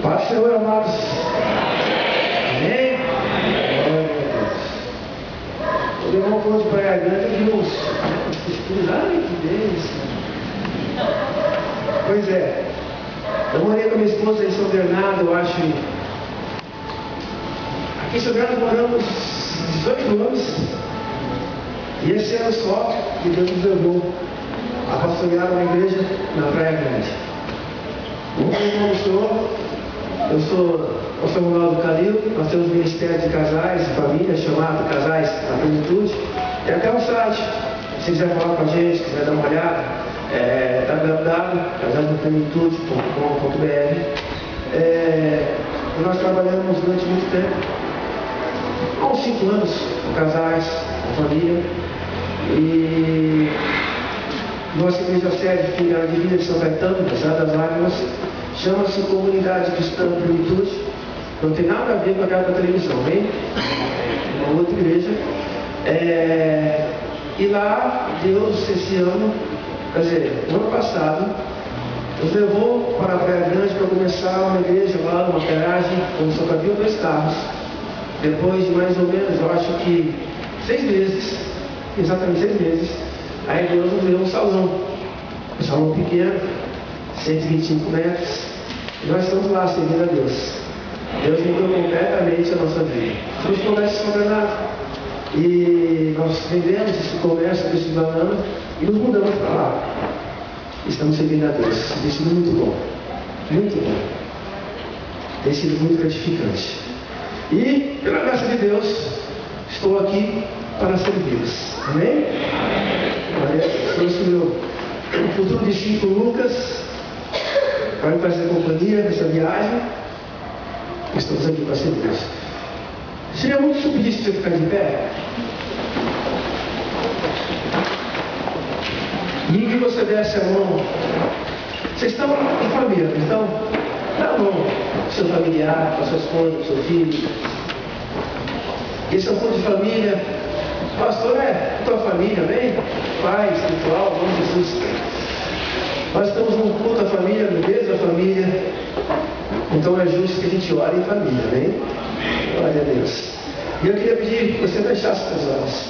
Paz do Senhor, amados. Amém? Glória a Deus. O irmão falou de Praia Grande, eu vi uns escuros. Ai, que bênção. Pois é. Eu morei com a minha esposa em São Bernardo, eu acho. Aqui em São Bernardo moramos 18 anos. E esse ano só que Deus nos levou a pastorear uma igreja na Praia Grande. Como irmão do Senhor, eu sou o pastor Ronaldo Calil, nós temos um ministério de casais e família chamado Casais da Plenitude. Tem até um site, se quiser falar com a gente, se quiser dar uma olhada, é www.casaisdaplenitude.com.br. Nós trabalhamos durante muito tempo, há uns 5 anos, com casais, com família. E nossa igreja sede, que é a Divina de São Caetano, Cidade das Lágrimas, chama-se Comunidade Cristã Plenitude. Não tem nada a ver com aquela da televisão, hein? Uma outra igreja. E lá, Deus, esse ano, quer dizer, no ano passado, nos levou para a Praia Grande para começar uma igreja lá, numa garagem, onde só cabiam 2 carros. Depois de mais ou menos, eu acho que 6 meses, exatamente 6 meses, aí Deus nos deu um salão pequeno, 125 metros, e nós estamos lá servindo a Deus. Deus mudou completamente a nossa vida. Estamos no comércio de São Bernardo, e nós vendemos esse comércio desse banana e nos mudamos para lá. Estamos servindo a Deus. Tem sido muito bom, muito bom. Tem sido muito gratificante. E, pela graça de Deus, estou aqui para servi-los. Amém? Trouxe meu futuro discípulo Lucas para me fazer companhia nessa viagem. Estamos aqui para servi-los. Seria muito subir se você ficar de pé. E que você desse a mão. Vocês estão em família, então? Dá a mão para o seu familiar, para a sua esposa, para o seu filho. Esse é um culto de família. Pastor, tua família, bem? Pai, espiritual, nome de Jesus. Nós estamos num culto da família, no mês da família. Então é justo que a gente ore em família, bem? Glória a Deus. E eu queria pedir que você fechasse seus olhos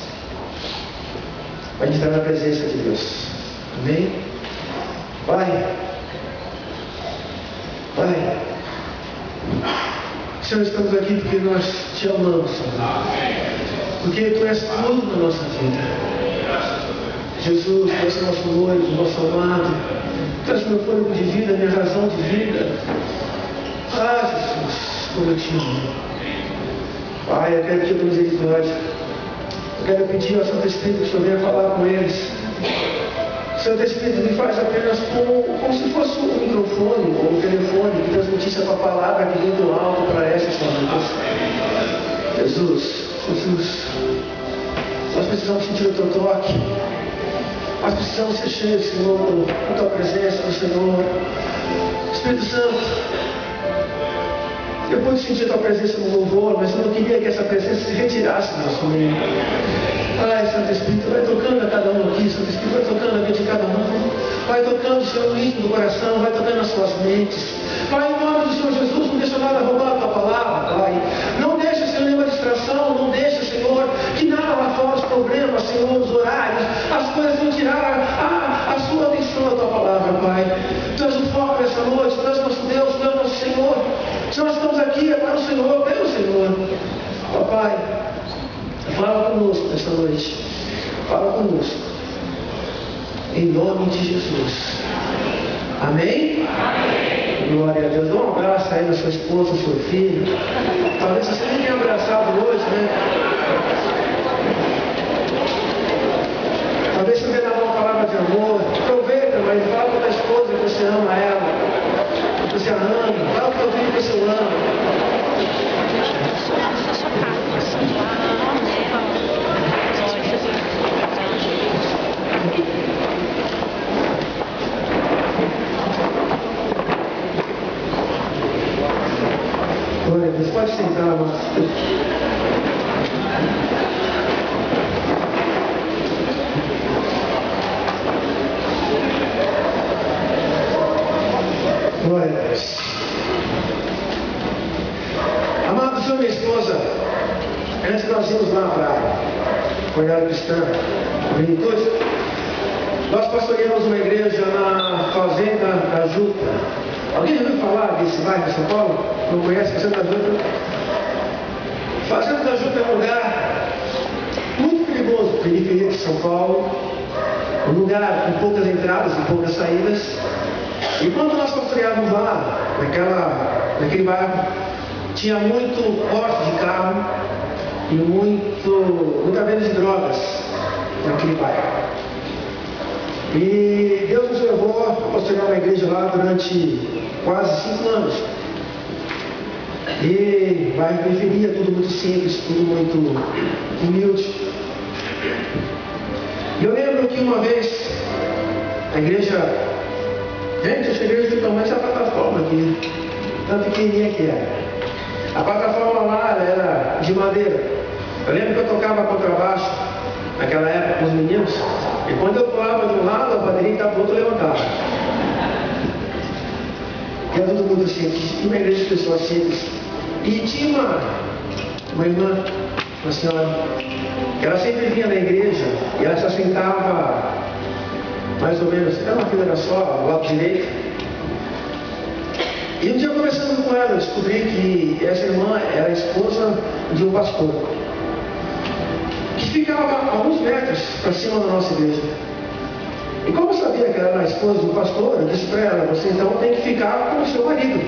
para a gente estar na presença de Deus. Amém? Pai, Senhor, estamos aqui porque nós te amamos, Senhor. Porque Tu és tudo na nossa vida. Jesus, Tu és nosso noivo, nosso amado. Tu és meu fôlego de vida, minha razão de vida. Ah, Jesus, como eu te amo. Pai, eu quero pedir tua misericórdia. Eu quero pedir ao Santo Espírito que o Senhor venha falar com eles. O Santo Espírito me faz apenas como se fosse um microfone ou um telefone que transmitisse a tua palavra que vem do alto para essas famílias. Jesus, nós precisamos sentir o teu toque. Nós precisamos ser cheios, Senhor, com a tua presença do Senhor. Espírito Santo, depois de sentir a tua presença no louvor, mas eu não queria que essa presença se retirasse do nosso meio. Ai, Santo Espírito, vai tocando a cada um aqui, Santo Espírito, vai tocando a vida de cada um. Vai tocando, Senhor, no íntimo do coração, vai tocando nas suas mentes. Pai, em nome do Senhor Jesus, não deixa nada roubar a tua palavra, Pai. Não deixa, Senhor, nenhuma distração, não deixa, Senhor, que nada lá fora, os problemas, Senhor, os horários, as coisas vão tirar a sua atenção da tua palavra, Pai. Tu és o foco dessa noite, Tu és nosso Deus, Tu és nosso Senhor. Se nós estamos aqui é para o Senhor, pelo Senhor. Ó Pai, fala conosco nesta noite. Fala conosco. Em nome de Jesus. Amém? Amém? Glória a Deus. Dá um abraço aí na sua esposa, no seu filho. Talvez você nem tenha abraçado hoje, né? Talvez você tenha dado uma palavra de amor. Aproveita, mas fala para a esposa que você ama ela. Que você a ama. Fala para o filho que você ama. Glória a Deus. Pode sentar, irmão. Glória a Deus. comunidade cristã, juventude. Nós pastoreamos uma igreja na Fazenda da Juta. Alguém já ouviu falar desse bairro de São Paulo? Não conhece a Fazenda da Juta? Fazenda da Juta é um lugar muito perigoso, periferia de São Paulo. Um lugar com poucas entradas e poucas saídas. E quando nós pastoreávamos lá, naquele bairro, tinha muito porte de carro e muita venda de drogas naquele bairro. E Deus nos levou a pastorear uma igreja lá durante quase 5 anos. E bairro de periferia, tudo muito simples, tudo muito humilde. E eu lembro que uma vez a igreja, gente, essa igreja do tamanho dessa plataforma aqui, tão pequenininha que era. A plataforma lá era de madeira. Eu lembro que eu tocava contrabaixo naquela época com os meninos, e quando eu pulava de um lado, a bateria que estava do outro levantava. Era tudo muito simples, uma igreja de pessoas simples. E tinha uma irmã, uma senhora, que ela sempre vinha na igreja e ela se assentava mais ou menos, era uma fileira só, ao lado direito. E um dia, conversando com ela, eu descobri que essa irmã era a esposa de um pastor, que ficava a alguns metros para cima da nossa igreja. E como eu sabia que ela era a esposa do pastor, eu disse para ela: você então tem que ficar com o seu marido,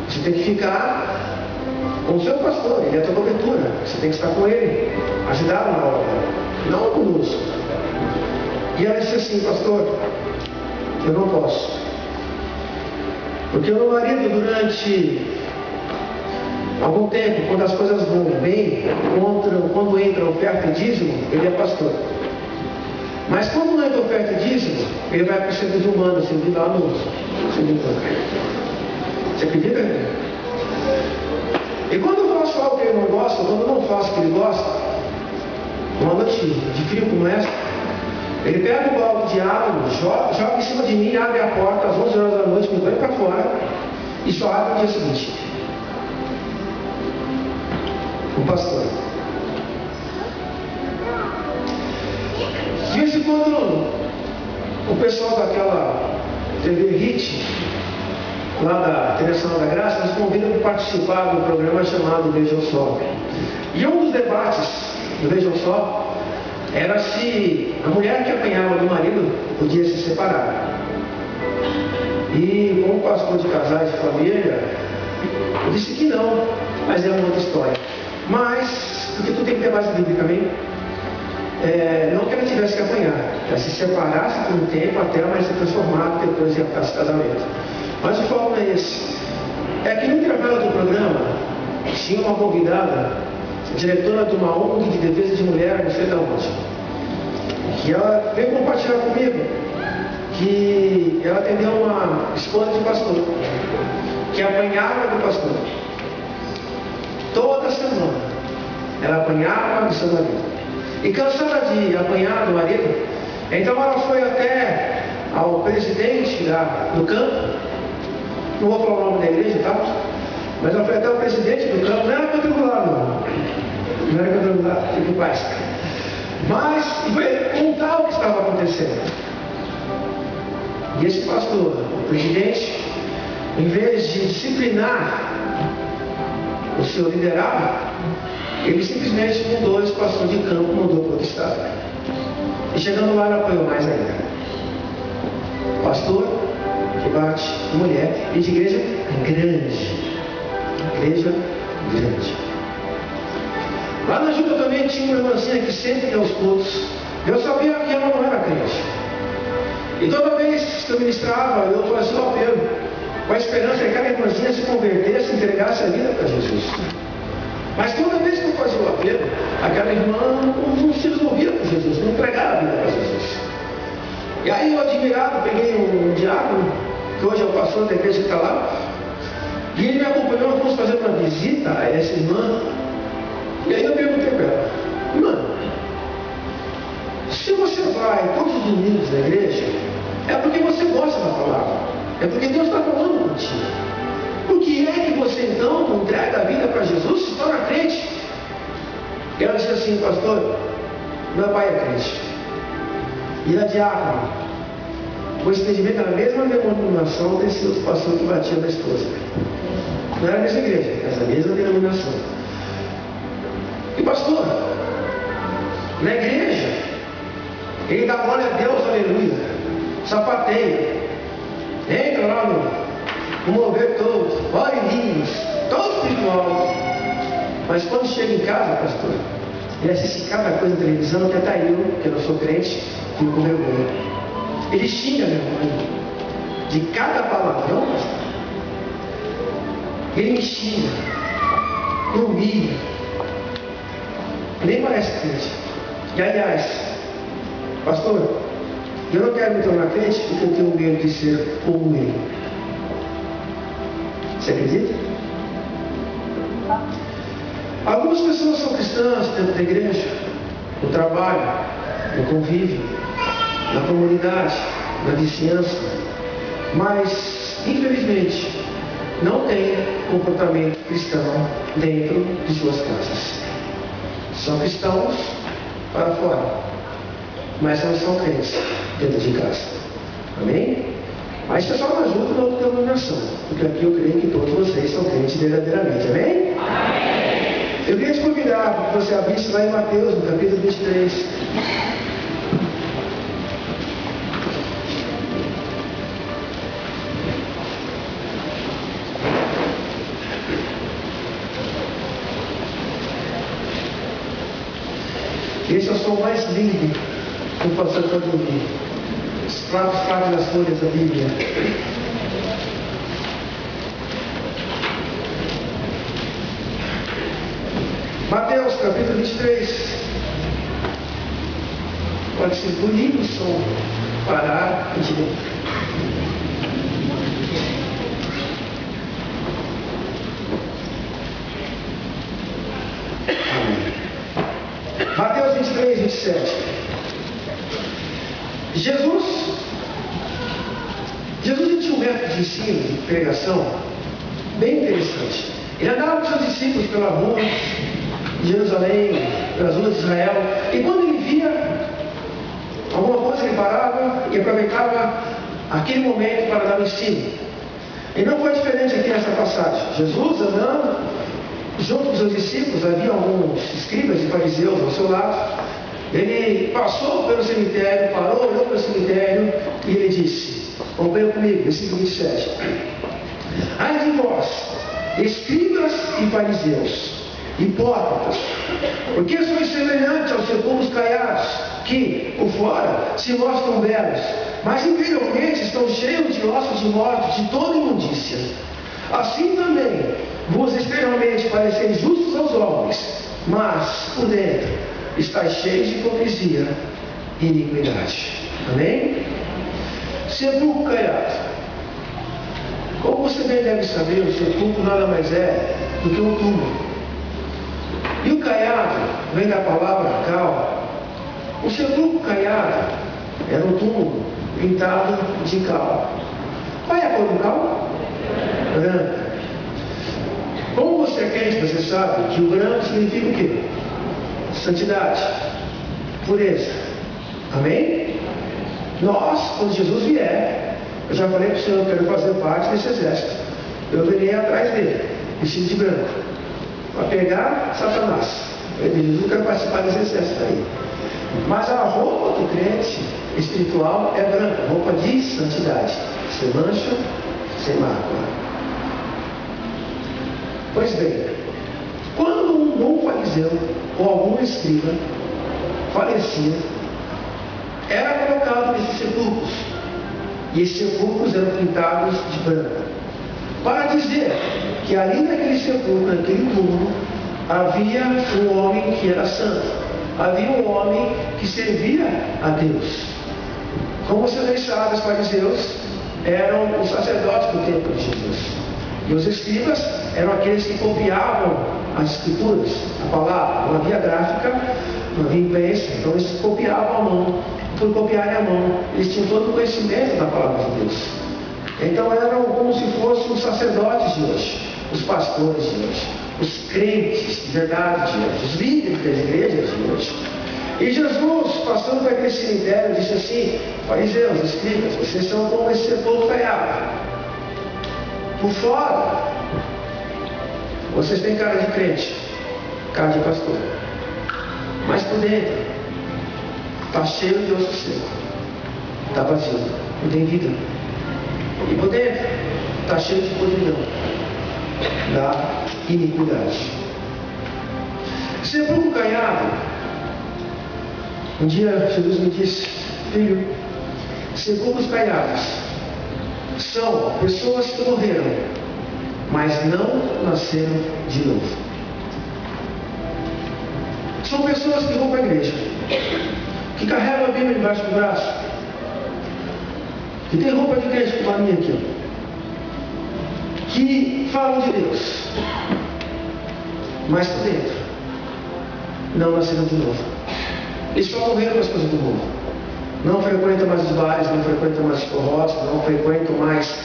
você tem que ficar com o seu pastor, ele é a tua cobertura, você tem que estar com ele, ajudá-lo na obra, não conosco. E ela disse assim: pastor, eu não posso, porque o meu marido, durante algum tempo, quando as coisas vão bem, quando entra oferta e dízimo, ele é pastor. Mas quando não entra oferta e dízimo, ele vai para o centro de humanos, servir lá no cemitério. Você acredita? E quando eu faço algo que ele não gosta, quando eu não faço o que ele gosta, uma noite de frio como essa, ele pega um balde de água, joga em cima de mim, abre a porta às 11 horas da noite, me põe para fora e só abre no dia seguinte. O pastor. De vez em quando, o pessoal daquela TV Hit, lá da Direção da Graça, nos convidam para participar do programa chamado Vejam Só. E um dos debates do Vejam Só era se a mulher que apanhava do marido podia se separar. E como pastor de casais de família, eu disse que não, mas é uma outra história. Mas, porque tu tem que ter base bíblicamente, não que ela tivesse que apanhar, ela se separasse por um tempo até ela se transformar depois de esse casamento. Mas o foco é esse. É que no intervalo do programa tinha uma convidada, diretora de uma ONG de defesa de mulher, não sei de onde, que ela veio compartilhar comigo que ela atendeu uma esposa de pastor que apanhava do pastor. Toda semana ela apanhava do seu marido. E cansada de apanhar do marido, então ela foi até ao presidente do campo, não vou falar o nome da igreja, tá? Mas ela foi até o presidente do campo, não era quadrangular não era quadrangular, fique em paz. Mas foi contar o que estava acontecendo. E esse pastor, o presidente, em vez de disciplinar o seu liderado, ele simplesmente mudou esse pastor de campo, mudou para outro estado. E chegando lá, ele apoiou mais ainda. Pastor que bate mulher, e de igreja grande. Igreja grande. Lá na Juba também tinha uma irmãzinha que sempre ia aos cultos. Eu sabia que ela não era crente. E toda vez que eu ministrava, eu fazia o apelo, com a esperança de que aquela irmãzinha se convertesse, entregasse a vida para Jesus. Mas toda vez que eu fazia o apelo, aquela irmã não se resolvia com Jesus, não entregava a vida para Jesus. E aí eu, admirado, peguei um diácono, que hoje é o pastor da igreja que está lá, e ele me acompanhou, nós fomos fazer uma visita a essa irmã. E aí eu perguntei para ela: irmã, se você vai todos os domingos na igreja, é porque você gosta da palavra, é porque Deus está falando contigo. Por que é que você então não entrega a vida para Jesus, se torna crente? E ela disse assim: pastor, Meu pai é crente. E era diácono. Com esse entendimento, era a mesma denominação desse outro pastor que batia na esposa. Não era a mesma igreja, mas a mesma denominação. E pastor, na igreja, ele dá glória a Deus, aleluia, sapateia, entra lá no mover todo, ora em línguas, todo espiritual. Mas quando chega em casa, pastor, ele assiste cada coisa na televisão, que até eu, que eu não sou crente, fico com vergonha. Ele xinga meu irmão, de cada palavrão, pastor. Ele me xinga, me humilha, nem parece crente. E aliás, pastor, eu não quero me tornar crente porque eu tenho medo de ser como ele. Você acredita? Algumas pessoas são cristãs dentro da igreja, no trabalho, no convívio, na comunidade, na vizinhança, mas, infelizmente, não tem comportamento cristão dentro de suas casas. São cristãos para fora, mas não são crentes dentro de casa. Amém? Mas isso é só uma ajuda da outra denominação, porque aqui eu creio que todos vocês são crentes verdadeiramente. Amém? Amém. Eu queria te convidar para que você abrisse lá em Mateus, no capítulo 23. Esse é o som mais lindo que o pastor pode ouvir. Os pratos fazem as folhas da Bíblia. Mateus, capítulo 23. Pode ser bonito o som. Parar e direito. Mateus 23, 27. Jesus tinha um método de ensino, de pregação, bem interessante. Ele andava com seus discípulos pela rua de Jerusalém, pelas ruas de Israel, e quando ele via alguma coisa, ele parava e aproveitava aquele momento para dar o ensino. E não foi diferente aqui nessa passagem. Jesus andando junto com seus discípulos, havia alguns escribas e fariseus ao seu lado. Ele passou pelo cemitério, parou, olhou para o cemitério e ele disse, acompanha comigo, versículo 27. Ai de vós, escribas e fariseus, hipócritas, porque sois semelhantes aos sepulcros caiados, que, por fora, se mostram belos, mas interiormente estão cheios de ossos de mortos, de toda imundícia. Assim também vos exteriormente pareceis justos aos homens, mas por dentro estáis cheios de hipocrisia e iniquidade. Amém? Sepulcro caiado. Como você bem deve saber, o sepulcro nada mais é do que um túmulo. E o caiado vem da palavra cal. O sepulcro caiado era um túmulo pintado de cal. Qual é a cor do cal? Branca. Como você é crente, você sabe que o branco significa o quê? Santidade, pureza. Amém? Nós, quando Jesus vier, eu já falei para o Senhor, eu quero fazer parte desse exército. Eu virei atrás dele, vestido de branco, para pegar Satanás. Eu disse, Jesus, eu quero participar desse exército aí. Mas a roupa do crente espiritual é branca, roupa de santidade, sem mancha, sem mácula. Pois bem, quando um bom fariseu ou algum escriba falecia, era colocado nesses sepulcros, e esses sepulcros eram pintados de branco, para dizer que ali naquele sepulcro, naquele túmulo, havia um homem que era santo, havia um homem que servia a Deus. Como vocês bem sabem, os fariseus eram os sacerdotes do templo de Jesus. E os escribas eram aqueles que copiavam as escrituras, a palavra. Não havia gráfica, não havia imprensa, então eles copiavam à mão. Por copiarem à mão, eles tinham todo o conhecimento da palavra de Deus. Então eram como se fossem os sacerdotes de hoje, os pastores de hoje, os crentes de verdade de hoje, os líderes das igrejas de hoje. E Jesus, passando por aquele cemitério, disse assim: fariseus, escribas, vocês são como esse sepulcro caiado. Por fora, vocês têm cara de crente, cara de pastor. Mas por dentro, está cheio de osso seco, está vazio, não tem vida. E por dentro, está cheio de podridão, da iniquidade. Sepulcro caiado. Um dia Jesus me disse: filho, sepulcros caiados são pessoas que morreram, mas não nasceram de novo. São pessoas que vão para a igreja, que carregam a Bíblia debaixo do braço, que tem roupa de igreja como a minha aqui, que falam de Deus, mas por dentro não nasceram de novo. Eles só morreram com as coisas do mundo. Não frequentam mais os bares, não frequentam mais os forrós, não frequentam mais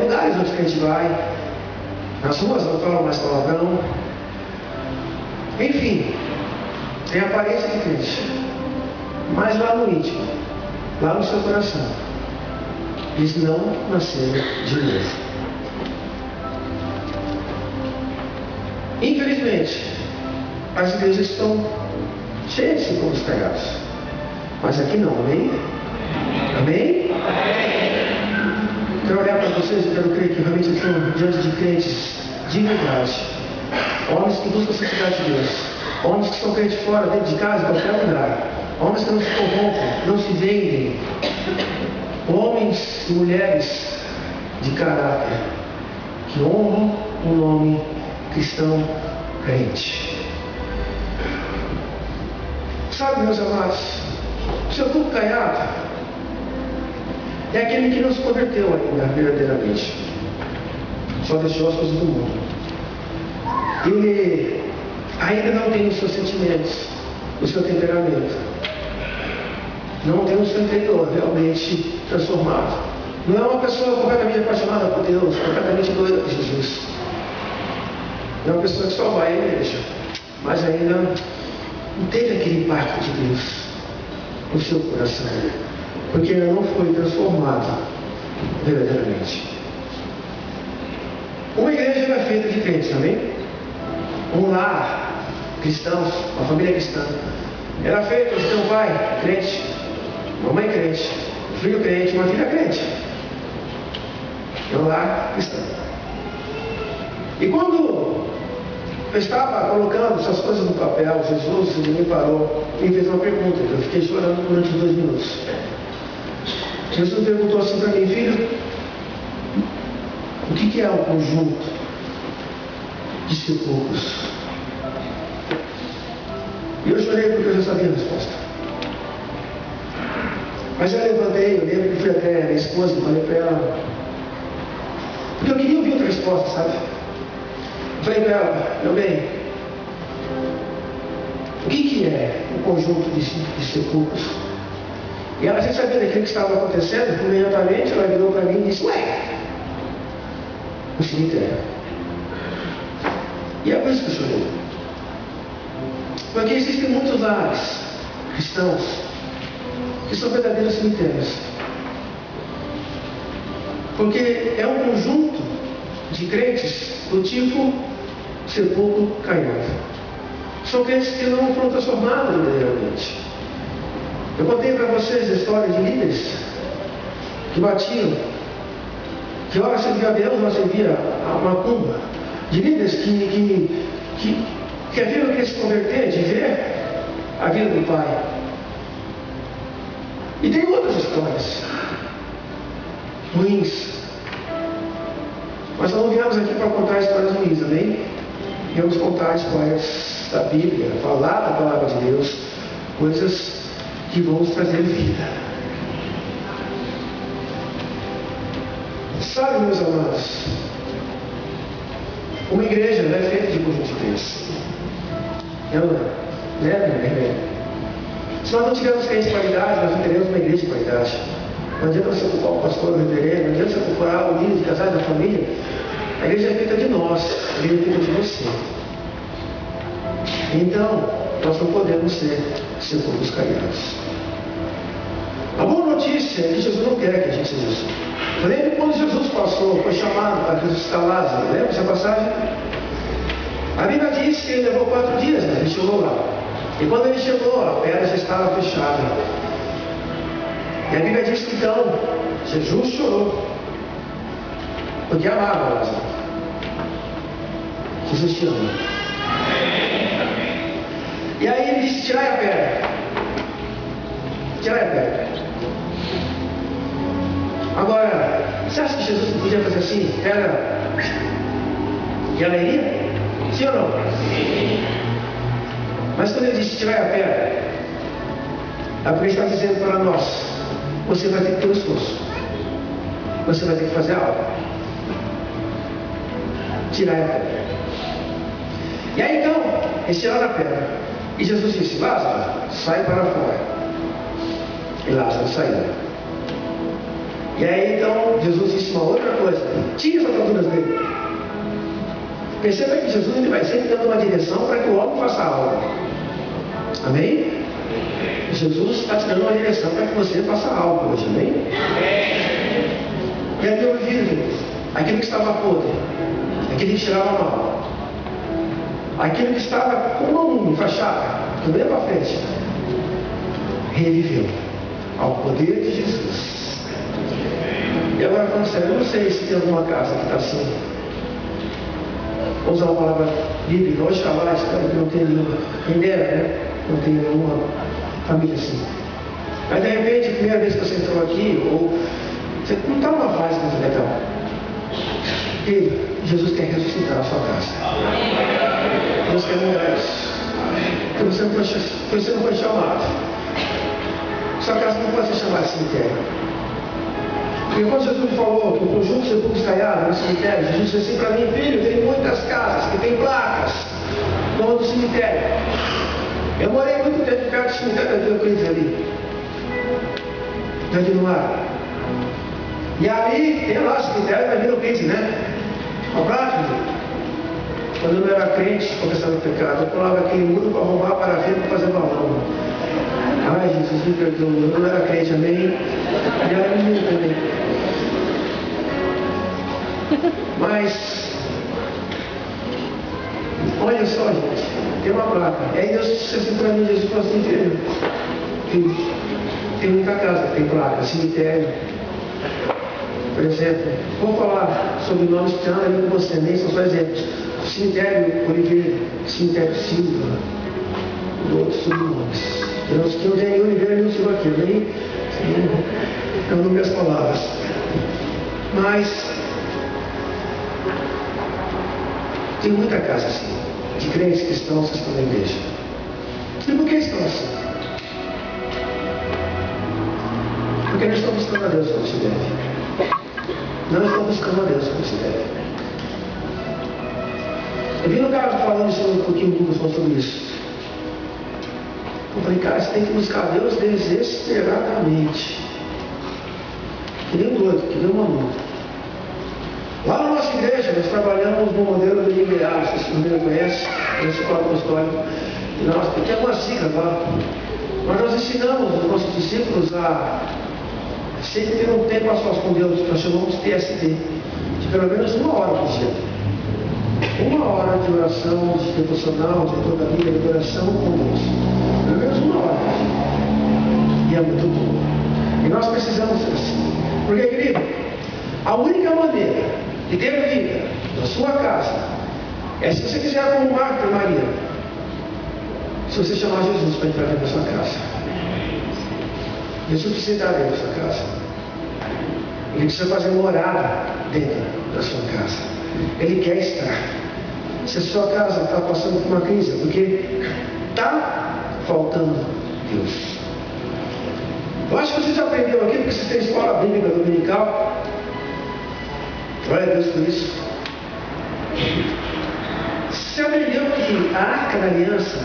lugares onde a gente vai. Nas ruas não falam mais palavrão. Enfim, tem aparência de crente, mas lá no íntimo, lá no seu coração, eles não nasceram de novo. Infelizmente, as igrejas estão cheias de sepulcros caiados, mas aqui não, amém? Amém? Quero olhar para vocês e quero crer que realmente estão diante de crentes de verdade, homens que buscam a santidade de Deus, homens que são crentes fora, dentro de casa, em qualquer lugar, homens que não se corrompem, não se vendem, homens e mulheres de caráter, que honram o nome cristão crente. Sabe, meus amados, o sepulcro caiado é aquele que não se converteu ainda verdadeiramente, só deixou as coisas do mundo. Ele ainda não tem os seus sentimentos, o seu temperamento, não tem o seu interior realmente transformado. Não é uma pessoa completamente apaixonada por Deus, completamente doida por Jesus. É uma pessoa que só vai à igreja, mas ainda não teve aquele impacto de Deus no seu coração, porque ainda não foi transformado verdadeiramente. Uma igreja é feita de crentes, amém? Um lar cristão, uma família cristã, era feita de um pai crente, uma mãe crente, um filho crente, uma filha crente. É um lar cristão. E quando eu estava colocando essas coisas no papel, Jesus me parou e me fez uma pergunta. Eu fiquei chorando durante 2 minutos. Jesus perguntou assim para mim: filho, o que é um conjunto de sepulcros? E eu chorei porque eu já sabia a resposta. Mas eu levantei, eu lembro que fui até a minha esposa e falei para ela, porque eu queria ouvir outra resposta, sabe? Eu falei para ela: meu bem, o que é um conjunto de sepulcros? E ela, sem saber daquilo que estava acontecendo, imediatamente ela virou para mim e disse: ué, o cemitério. E é por isso que eu chorei. Porque existem muitos lares cristãos que são verdadeiros cemitérios. Porque é um conjunto de crentes do tipo sepulcro caiado. São crentes que não foram transformados verdadeiramente. Eu contei para vocês a história de líderes que batiam, que ora servia a Deus, ora servia a macumba. De líderes que haviam que se converter, de ver a vida do Pai. E tem outras histórias ruins. Mas nós não viemos aqui para contar histórias ruins, amém? Viemos contar histórias da Bíblia, falar da palavra de Deus, coisas que vão nos trazer vida. Sabe, meus amados, uma igreja não é feita de conjunto de crentes. Não é? Né? Se nós não tivermos crentes de qualidade, nós não teremos uma igreja de qualidade. Não adianta você ocupar o pastor, o reverendo, não adianta você ocupar o líder de casais da família. A igreja é feita de nós, a igreja é feita de você. Então, nós não podemos ser sepulcros caiados. A boa notícia é que Jesus não quer que a gente seja assim. Lembra quando Jesus passou, foi chamado para ressuscitar Lázaro? Lembra essa passagem? A Bíblia diz que ele levou 4 dias, né? Ele chegou lá. E quando ele chegou, a pedra já estava fechada. E a Bíblia diz que então, Jesus chorou. Porque amava Lázaro. Jesus te ama. E aí ele disse, tirai a pedra. Tirai a pedra. Agora, você acha que Jesus não podia fazer assim? Pedra. E ela iria? Sim ou não? Sim. Mas quando ele disse, tirai a pedra, a porque ele está dizendo para nós, você vai ter que ter um esforço. Você vai ter que fazer algo. Tirar a pedra. E aí então, eles tiraram a pedra. E Jesus disse, Lázaro, sai para fora. E Lázaro saiu. E aí então, Jesus disse uma outra coisa. Tira as ataduras dele. Perceba que Jesus ele vai sempre dando uma direção para que o homem faça algo. Amém? Jesus está te dando uma direção para que você faça algo hoje. Amém? E aí eu vi, aquilo que estava podre, aquilo que tirava mal, aquilo que estava com uma unha enfaixada, que não ia para frente, reviveu ao poder de Jesus. E agora, falando sério, eu não sei se tem alguma casa que está assim. Vou usar uma palavra bíblica, Oxalá, espero que não tenha nenhuma. Quem dera, né? Não tem nenhuma família assim. Mas de repente, a primeira vez que você entrou aqui, ou você não está numa fase muito legal. E Jesus quer ressuscitar a sua casa. Deus quer mudar isso. Porque você não foi chamado. Sua casa não pode ser chamada de cemitério. Porque quando Jesus falou que o conjunto de sepulcros caiados no cemitério, Jesus disse assim para mim, filho, tem muitas casas que tem placas, como do cemitério. Eu morei muito tempo perto do cemitério da Vila Cris ali. Jardim do Mar. E ali tem lá o cemitério da Vila Cris, né? Um abraço, quando eu não era crente, confessando o pecado, eu pulava aquele muro para roubar, para ver, para fazer balão. Ai, Jesus me perdoa, eu não era crente, amém? E era menino também. Mas, olha só, gente, tem uma placa. E aí Deus disse assim para mim, Jesus falou assim, filho, tem muita casa, tem placa, cemitério. Por exemplo, vou falar sobre nomes que andam ali com você, nem são só exemplos. Cemitério Oliveira, cemitério Silva, outros sobrenomes. Que não tem nenhum Oliveira e nenhum Silva aqui, nem não dou minhas palavras. Mas tem muita casa assim, de crentes cristãos que estão na igreja. E por que estão assim? Porque não estão buscando a Deus como se deve. Não estão buscando a Deus como se deve. Eu vi no cara falando isso um pouquinho, Lucas falou sobre isso. Eu falei, cara, você tem que buscar a Deus desesperadamente. Que nem um doido, que nem um maluco. Lá na nossa igreja, nós trabalhamos no modelo do IBA, se vocês não conhecem, esse quadro apostólico. Tem algumas siglas lá. Mas nós ensinamos os nossos discípulos a sempre ter um tempo a sós com Deus, nós chamamos de TSD, de pelo menos 1 hora por dia. 1 hora de oração, de devocional, de toda a vida, de oração com Deus. Pelo menos 1 hora por dia. E é muito bom. E nós precisamos ser assim. Porque, querido, a única maneira de ter vida na sua casa é se você quiser como Marta e Maria, se você chamar Jesus para entrar dentro da sua casa. Jesus precisa entrar dentro da sua casa. Ele precisa fazer morada dentro da sua casa. Ele quer estar. Se a sua casa está passando por uma crise, é porque está faltando Deus. Eu acho que você já aprendeu aqui, porque você tem escola bíblica dominical. Glória a Deus por isso. Você aprendeu que a Arca da Aliança,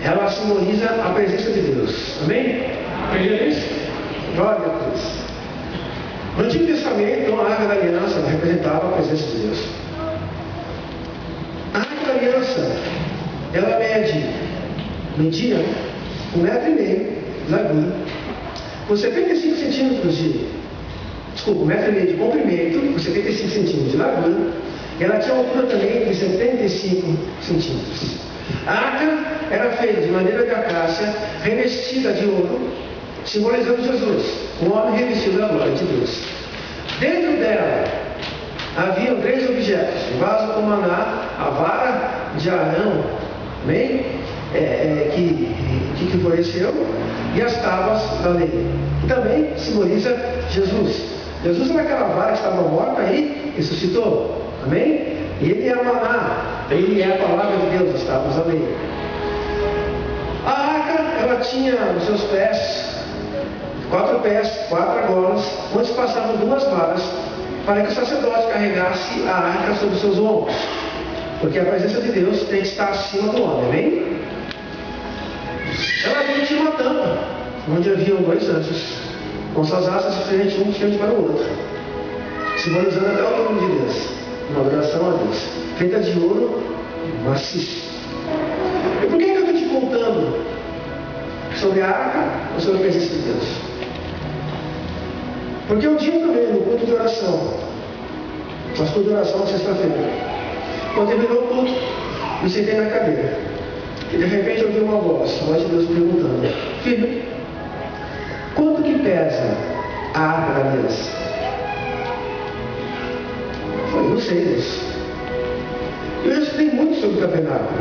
ela simboliza a presença de Deus. Amém? Aprendeu isso? Glória a Deus. No Antigo Testamento, então, a Arca da Aliança representava a presença de Deus. A Arca da Aliança, ela mede Medida 1,5 metro de largura, com 75 centímetros desculpa, 1,5 metro de comprimento, com 75 centímetros de largura, e ela tinha uma altura também de 75 centímetros. A arca era feita de madeira de acácia, revestida de ouro, simbolizando Jesus, um homem revestido da glória de Deus. Dentro dela haviam 3 objetos: o vaso com maná, a vara de Arão, amém? Que floresceu, e as tábuas da lei, que também simboliza Jesus. Jesus era aquela vara que estava morta e ressuscitou, amém? E ele é o maná, ele é a palavra de Deus, as tábuas da lei. A arca, ela tinha nos seus pés 4 pés, 4 argolas, onde passavam 2 varas, para que o sacerdote carregasse a arca sobre os seus ombros, porque a presença de Deus tem que estar acima do homem, amém? Ela também tinha uma tampa, onde haviam 2 anjos, com suas asas diferentes, um frente para o outro, simbolizando até o nome de Deus, uma adoração a Deus, feita de ouro maciço. E por que eu estou te contando sobre a arca ou sobre a presença de Deus? Porque um dia também, no culto de oração, nós culto de oração na sexta-feira, quando terminou o culto, me sentei na cadeira. E de repente eu ouvi uma voz, a voz de Deus perguntando: filho, quanto que pesa a arca da aliança? Eu falei: não sei, Deus. Eu já estudei muito sobre o tabernáculo.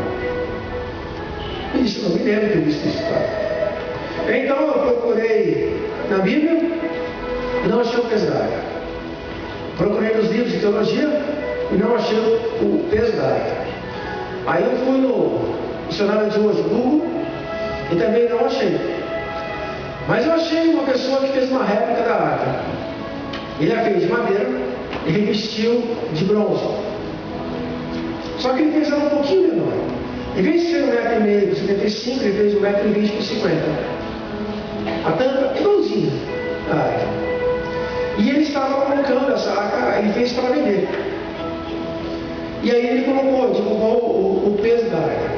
Ele disse: não me lembro de ter visto isso. Então eu procurei na Bíblia e não achei o peso da arca. Procurei nos livros de teologia e não achei o peso da arca. Aí eu fui no dicionário de hoje, Google, e também não achei. Mas eu achei uma pessoa que fez uma réplica da arca. Ele a fez de madeira e revestiu de bronze. Só que ele fez ela um pouquinho menor. Em vez de ser 1,5 metro por 75, ele fez 1,20 metro por 50. A tampa igualzinha da arca. E ele estava colocando essa arca, ele fez para vender. E aí ele divulgou o peso da arca.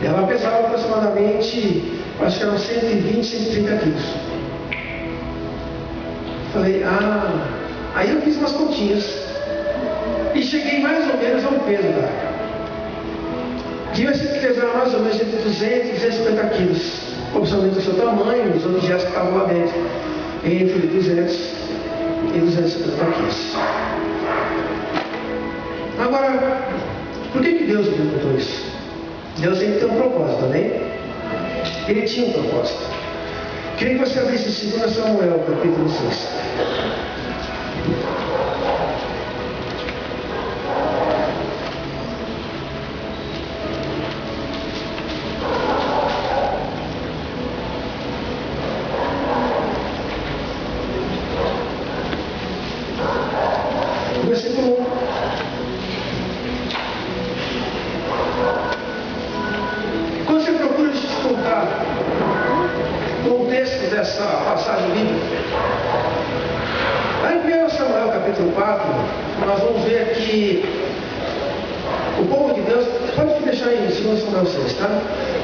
Ela pesava aproximadamente, acho que eram 120, 130 quilos. Falei: aí eu fiz umas continhas e cheguei mais ou menos ao peso da arca. Devia ser pesar mais ou menos entre 200 e 250 quilos, obviamente do seu tamanho, os objetos que estavam lá dentro, entre 200 e 250 quilos. Agora, por que Deus me perguntou isso? Deus sempre tem um propósito, amém? Ele tinha um propósito. Queria que você abrisse 2 Samuel, capítulo 6. Versículo 1. Quando você procura dificultar o contexto dessa passagem bíblica, lá em 1 Samuel capítulo 4, nós vamos ver que o povo de Deus, pode deixar aí em 2 Samuel 6, tá?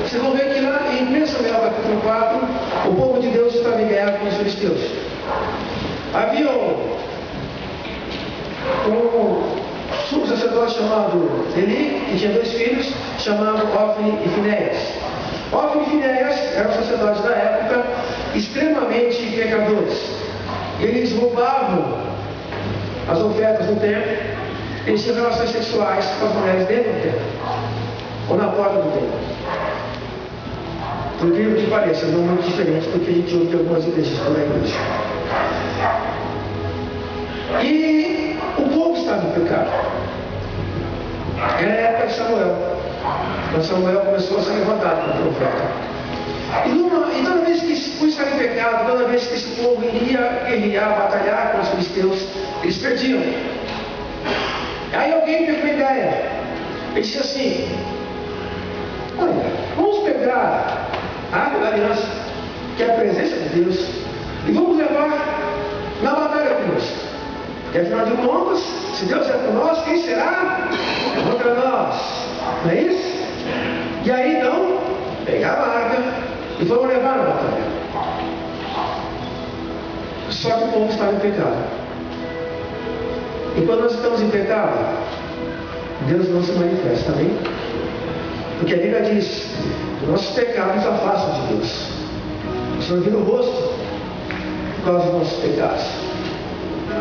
Vocês vão ver que lá em 1 Samuel capítulo 4, o povo de Deus estava em guerra com os filisteus. Havia um sacerdote chamado Eli, que tinha 2 filhos, chamados Ofni e Finéias. Ofni e Finéias eram sacerdotes da época, extremamente pecadores. Eles roubavam as ofertas do templo, eles tinham relações sexuais com as mulheres dentro do templo, ou na porta do templo. Por incrível que pareça, não muito diferente do que a gente ouve de algumas igrejas por aí hoje. E o povo estava em pecado. Era a época de Samuel. Quando Samuel começou a ser levantado como profeta. E toda vez que se estar em pecado, toda vez que esse povo iria guerrear, batalhar com os filisteus, eles perdiam. Aí alguém teve uma ideia. Ele disse assim: olha, vamos pegar a arca da aliança, que é a presença de Deus, e vamos levar na batalha conosco. E afinal de contas, se Deus é por nós, quem será contra nós? Não é isso? E aí então, pegaram a arca e foram levar a batalha. Só que o povo estava em pecado. E quando nós estamos em pecado, Deus não se manifesta, amém? Porque a Bíblia diz que nossos pecados afastam de Deus. O Senhor vira o rosto por causa dos nossos pecados.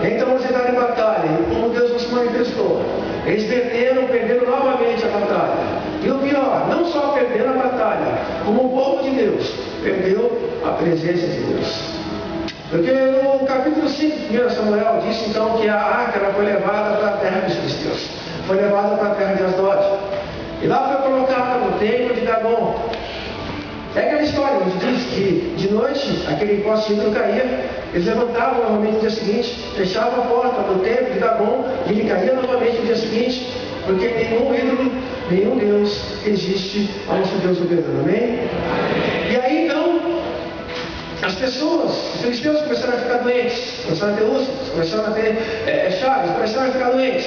Então eles entraram em batalha, e como Deus não se manifestou, eles perderam novamente a batalha. E o pior, não só perderam a batalha, como o povo de Deus perdeu a presença de Deus. Porque no capítulo 5 de 1 Samuel disse então que a arca ela foi levada para a terra dos filisteus, foi levada para a terra de Asdod, e lá foi colocada no templo de Dagon. É aquela história onde diz que de noite aquele poste de ídolo caía, eles levantavam novamente no dia seguinte, fechavam a porta do templo de Dagon e ele caía novamente no dia seguinte, porque nenhum ídolo, nenhum Deus existe ao nosso Deus soberano, amém? E aí então as pessoas, os filisteus começaram a ficar doentes, começaram a ter úlceras, começaram a ter chagas, começaram a ficar doentes.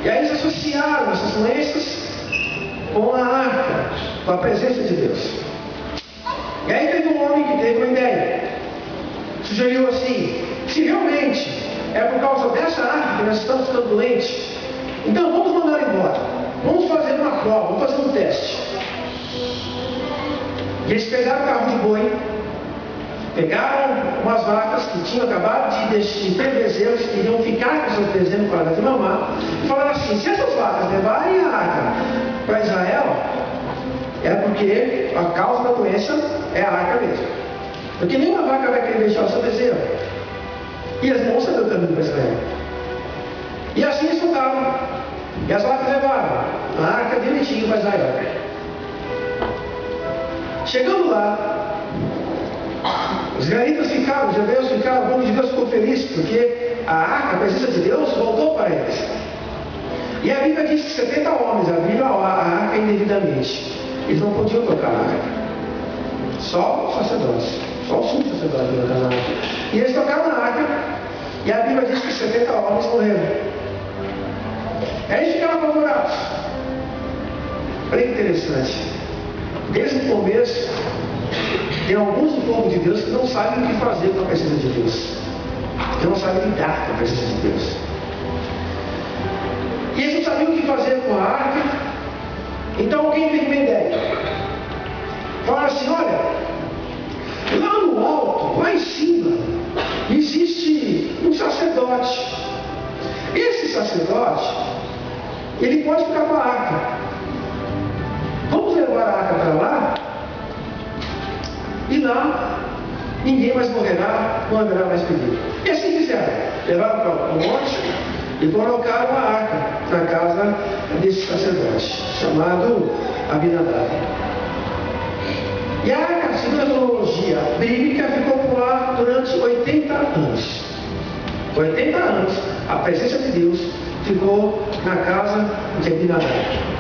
E aí eles associaram essas doenças com a arca, com a presença de Deus. E aí teve um homem que teve uma ideia. Sugeriu assim: se realmente é por causa dessa arca que nós estamos ficando doentes, então vamos mandar embora. Vamos fazer uma prova, vamos fazer um teste. E eles pegaram o carro de boi, pegaram umas vacas que tinham acabado de ter bezerros, que iriam ficar com seus bezerros para de mamar, e falaram assim: se essas vacas levarem a arca para Israel, é porque a causa da doença é a arca mesmo. Porque nenhuma vaca vai querer deixar o seu bezerro. E eles vão saber o caminho para Israel. E assim eles soltaram. E as vacas levaram a arca direitinho para Israel. Chegando lá, os israelitas ficaram, os judeus ficaram, o povo de Deus ficou feliz, porque a arca, a presença de Deus, voltou para eles. E a Bíblia diz que 70 homens abriram a arca indevidamente. Eles não podiam tocar a arca. Só os sacerdotes, só os sumos sacerdotes podiam tocar a arca. E eles tocaram na arca, e a Bíblia diz que 70 homens morreram. Aí eles ficaram apavorados. Olha que interessante. Desde o começo, tem alguns do povo de Deus que não sabem o que fazer com a presença de Deus, que não sabem lidar com a presença de Deus. E eles não sabiam o que fazer com a arca. Então alguém teve uma ideia. Falaram assim: olha, lá no alto, lá em cima, existe um sacerdote. Esse sacerdote, ele pode ficar com a arca. Vamos levar a arca para lá, e lá ninguém mais morrerá, não haverá mais perigo. E assim fizeram. Levaram para o monte e colocaram a arca na casa desse sacerdote, chamado Abinadab. E a arca, segundo a cronologia bíblica, ficou por lá durante 80 anos. 80 anos, a presença de Deus ficou na casa de Abinadab.